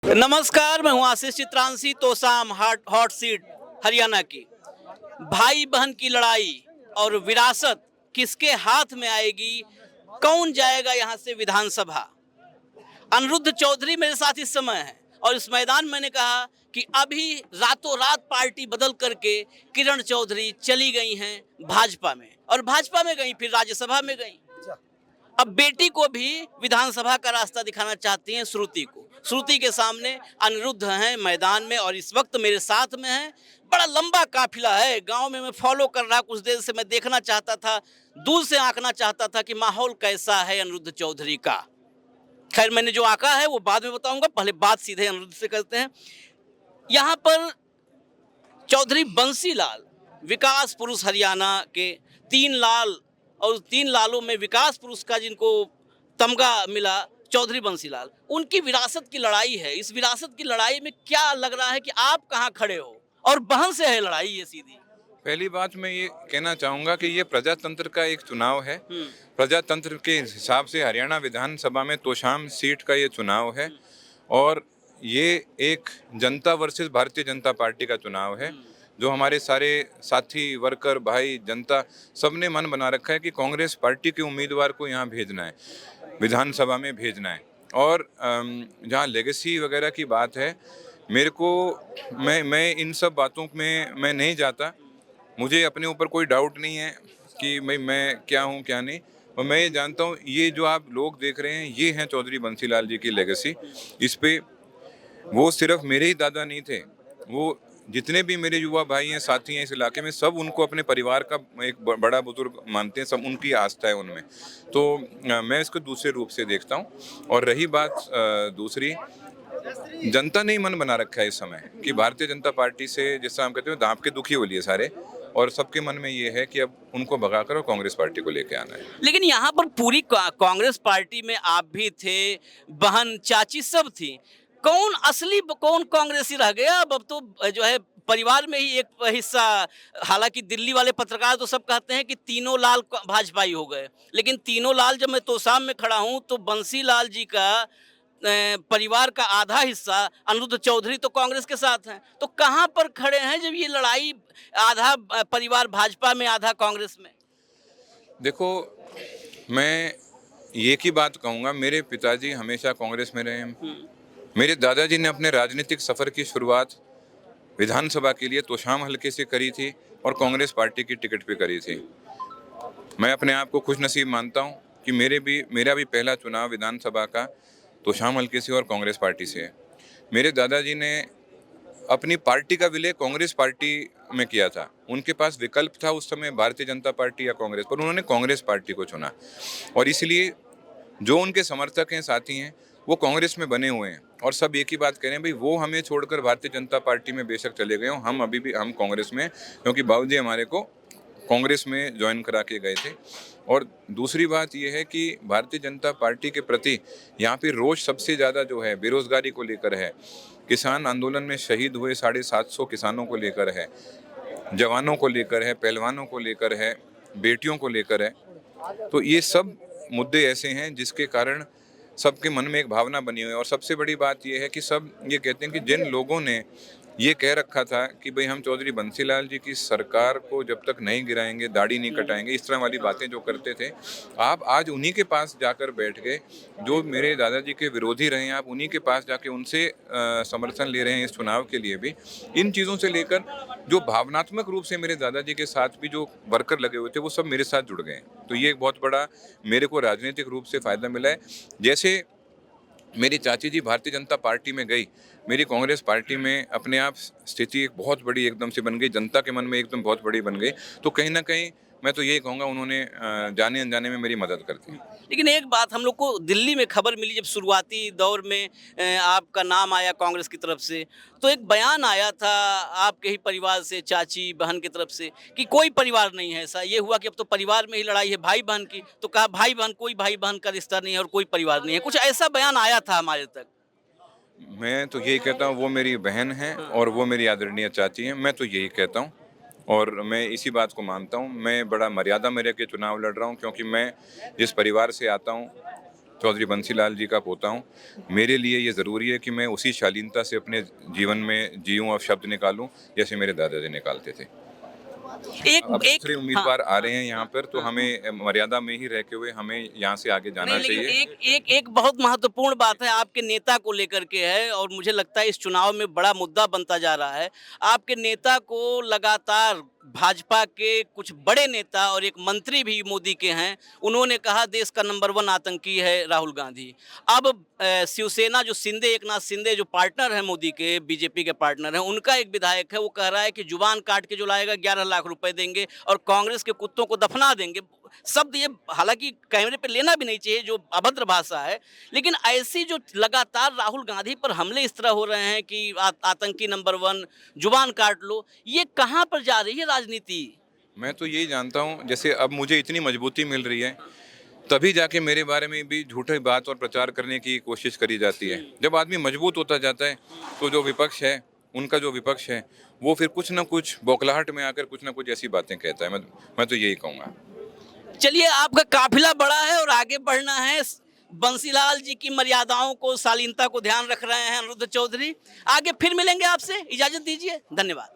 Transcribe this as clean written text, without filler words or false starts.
नमस्कार, मैं हूं आशीष चित्रांशी। तोसाम हॉट सीट हरियाणा की भाई बहन की लड़ाई और विरासत किसके हाथ में आएगी? कौन जाएगा यहां से विधानसभा? अनिरुद्ध चौधरी मेरे साथ इस समय है और इस मैदान मैंने कहा कि अभी रातों रात पार्टी बदल करके किरण चौधरी चली गई हैं भाजपा में, और भाजपा में गई, फिर राज्यसभा में गई। अब बेटी को भी विधानसभा का रास्ता दिखाना चाहती हैं श्रुति को। श्रुति के सामने अनिरुद्ध हैं मैदान में और इस वक्त मेरे साथ में हैं। बड़ा लंबा काफिला है, गांव में मैं फॉलो कर रहा, कुछ देर से मैं देखना चाहता था, दूर से आंकना चाहता था कि माहौल कैसा है अनिरुद्ध चौधरी का। खैर, मैंने जो आंका है वो बाद में बताऊंगा, पहले बात सीधे अनिरुद्ध से करते हैं। यहाँ पर चौधरी बंसीलाल, विकास पुरुष हरियाणा के 3 लाल, और 3 लालों में विकास पुरुष का जिनको तमगा मिला, चौधरी बंसीलाल, उनकी विरासत की लड़ाई है। इस विरासत की लड़ाई में क्या लग रहा है कि आप कहाँ खड़े हो, और बहन से है लड़ाई ये सीधी। पहली बात मैं ये कहना चाहूँगा कि ये प्रजातंत्र का एक चुनाव है। प्रजातंत्र के हिसाब से हरियाणा विधानसभा में तोशाम सीट का ये चुनाव है और ये एक जनता वर्सेस भारतीय जनता पार्टी का चुनाव है। जो हमारे सारे साथी, वर्कर, भाई, जनता सबने मन बना रखा है कि कांग्रेस पार्टी के उम्मीदवार को यहाँ भेजना है, विधानसभा में भेजना है। और जहाँ लेगेसी वगैरह की बात है, मेरे को मैं इन सब बातों में मैं नहीं जाता। मुझे अपने ऊपर कोई डाउट नहीं है कि मैं क्या हूँ क्या नहीं, और मैं ये जानता हूँ ये जो आप लोग देख रहे हैं ये हैं चौधरी बंसीलाल जी की लेगेसी। इस पे वो सिर्फ मेरे ही दादा नहीं थे, वो जितने भी मेरे युवा भाई हैं, साथी हैं इस इलाके में, सब उनको अपने परिवार का एक बड़ा बुजुर्ग मानते हैं, सब उनकी आस्था है उनमें। तो मैं इसको दूसरे रूप से देखता हूँ। और रही बात दूसरी, जनता ने ही मन बना रखा है इस समय कि भारतीय जनता पार्टी से, जैसा हम कहते हैं, दांव के दुखी हो लिए सारे, और सबके मन में ये है कि अब उनको भगाकर और कांग्रेस पार्टी को लेके आना है। लेकिन यहाँ पर पूरी कांग्रेस पार्टी में आप भी थे, बहन, चाची सब थी। कौन असली, कौन कांग्रेसी रह गया? अब तो जो है परिवार में ही एक हिस्सा। हालांकि दिल्ली वाले पत्रकार तो सब कहते हैं कि तीनों लाल भाजपाई हो गए, लेकिन तीनों लाल, जब मैं तोसाम में खड़ा हूं तो बंसी लाल जी का परिवार का आधा हिस्सा, अनिरुद्ध चौधरी, तो कांग्रेस के साथ हैं। तो कहां पर खड़े हैं जब ये लड़ाई, आधा परिवार भाजपा में, आधा कांग्रेस में? देखो, मैं एक ही बात कहूँगा, मेरे पिताजी हमेशा कांग्रेस में रहे हैं। मेरे दादाजी ने अपने राजनीतिक सफ़र की शुरुआत विधानसभा के लिए तोशाम हल्के से करी थी और कांग्रेस पार्टी की टिकट पे करी थी। मैं अपने आप को खुशनसीब मानता हूँ कि मेरा भी पहला चुनाव विधानसभा का तोशाम हल्के से और कांग्रेस पार्टी से है। मेरे दादाजी ने अपनी पार्टी का विलय कांग्रेस पार्टी में किया था। उनके पास विकल्प था उस समय, भारतीय जनता पार्टी या कांग्रेस, पर उन्होंने कांग्रेस पार्टी को चुना। और इसलिए जो उनके समर्थक हैं, साथी हैं, वो कांग्रेस में बने हुए हैं और सब एक ही बात कह रहे हैं, भाई वो हमें छोड़कर भारतीय जनता पार्टी में बेशक चले गए हों, हम अभी भी हम कांग्रेस में, क्योंकि बाबूजी हमारे को कांग्रेस में ज्वाइन करा के गए थे। और दूसरी बात यह है कि भारतीय जनता पार्टी के प्रति यहाँ पे रोष सबसे ज़्यादा जो है बेरोजगारी को लेकर है, किसान आंदोलन में शहीद हुए 750 किसानों को लेकर है, जवानों को लेकर है, पहलवानों को लेकर है, बेटियों को लेकर है। तो ये सब मुद्दे ऐसे हैं जिसके कारण सबके मन में एक भावना बनी हुई है। और सबसे बड़ी बात यह है कि सब ये कहते हैं कि जिन लोगों ने ये कह रखा था कि भाई हम चौधरी बंसीलाल जी की सरकार को जब तक नहीं गिराएंगे, दाढ़ी नहीं कटाएंगे, इस तरह वाली बातें जो करते थे, आप आज उन्हीं के पास जाकर बैठ गए। जो मेरे दादाजी के विरोधी रहे हैं, आप उन्हीं के पास जाके उनसे समर्थन ले रहे हैं इस चुनाव के लिए भी। इन चीज़ों से लेकर जो भावनात्मक रूप से मेरे दादाजी के साथ भी जो वर्कर लगे हुए थे, वो सब मेरे साथ जुड़ गए हैं। तो ये एक बहुत बड़ा मेरे को राजनीतिक रूप से फ़ायदा मिला है। जैसे मेरी चाची जी भारतीय जनता पार्टी में गई, मेरी कांग्रेस पार्टी में अपने आप स्थिति एक बहुत बड़ी एकदम से बन गई, जनता के मन में एकदम बहुत बड़ी बन गई। तो कहीं ना कहीं मैं तो यही कहूँगा, उन्होंने जाने अनजाने में मेरी मदद कर दी। लेकिन एक बात, हम लोग को दिल्ली में खबर मिली जब शुरुआती दौर में आपका नाम आया कांग्रेस की तरफ से, तो एक बयान आया था आपके ही परिवार से, चाची बहन की तरफ से, कि कोई परिवार नहीं है ऐसा। ये हुआ कि अब तो परिवार में ही लड़ाई है भाई बहन की, तो कहा भाई बहन, कोई भाई बहन का रिश्ता नहीं है और कोई परिवार नहीं है, कुछ ऐसा बयान आया था हमारे तक। मैं तो यही कहता हूँ, वो मेरी बहन है और वो मेरी आदरणीय चाची हैं। मैं तो यही कहता हूँ और मैं इसी बात को मानता हूँ। मैं बड़ा मर्यादा में रह के चुनाव लड़ रहा हूँ, क्योंकि मैं जिस परिवार से आता हूँ चौधरी बंसीलाल जी का पोता हूँ। मेरे लिए ये ज़रूरी है कि मैं उसी शालीनता से अपने जीवन में जीऊँ और शब्द निकालूँ जैसे मेरे दादाजी निकालते थे। अब एक एक दूसरे हाँ, उम्मीदवार आ रहे हैं यहाँ पर, तो हमें मर्यादा में ही रहते हुए हमें यहाँ से आगे जाना नहीं, लेकिन चाहिए। एक एक एक बहुत महत्वपूर्ण बात है आपके नेता को लेकर के है और मुझे लगता है इस चुनाव में बड़ा मुद्दा बनता जा रहा है। आपके नेता को लगातार भाजपा के कुछ बड़े नेता और एक मंत्री भी मोदी के हैं, उन्होंने कहा देश का नंबर 1 आतंकी है राहुल गांधी। अब शिवसेना जो शिंदे एकनाथ शिंदे जो पार्टनर हैं मोदी के, बीजेपी के पार्टनर हैं, उनका एक विधायक है, वो कह रहा है कि जुबान काट के जो लाएगा 11 लाख रुपए देंगे और कांग्रेस के कुत्तों को दफना देंगे। शब्द ये हालांकि कैमरे पे लेना भी नहीं चाहिए, जो अभद्र भाषा है, लेकिन ऐसी जो लगातार राहुल गांधी पर हमले इस तरह हो रहे हैं कि आतंकी नंबर 1, जुबान काट लो, ये कहाँ पर जा रही है राजनीति? मैं तो यही जानता हूँ, जैसे अब मुझे इतनी मजबूती मिल रही है, तभी जाके मेरे बारे में भी झूठे बात और प्रचार करने की कोशिश करी जाती है। जब आदमी मजबूत होता जाता है, तो जो विपक्ष है, उनका जो विपक्ष है, वो फिर कुछ ना कुछ बौखलाहट में आकर कुछ ना कुछ ऐसी बातें कहता है। मैं तो यही कहूँगा। चलिए, आपका काफिला बड़ा है और आगे बढ़ना है। बंसीलाल जी की मर्यादाओं को, शालीनता को ध्यान रख रहे हैं अनिरुद्ध चौधरी। आगे फिर मिलेंगे आपसे, इजाजत दीजिए, धन्यवाद।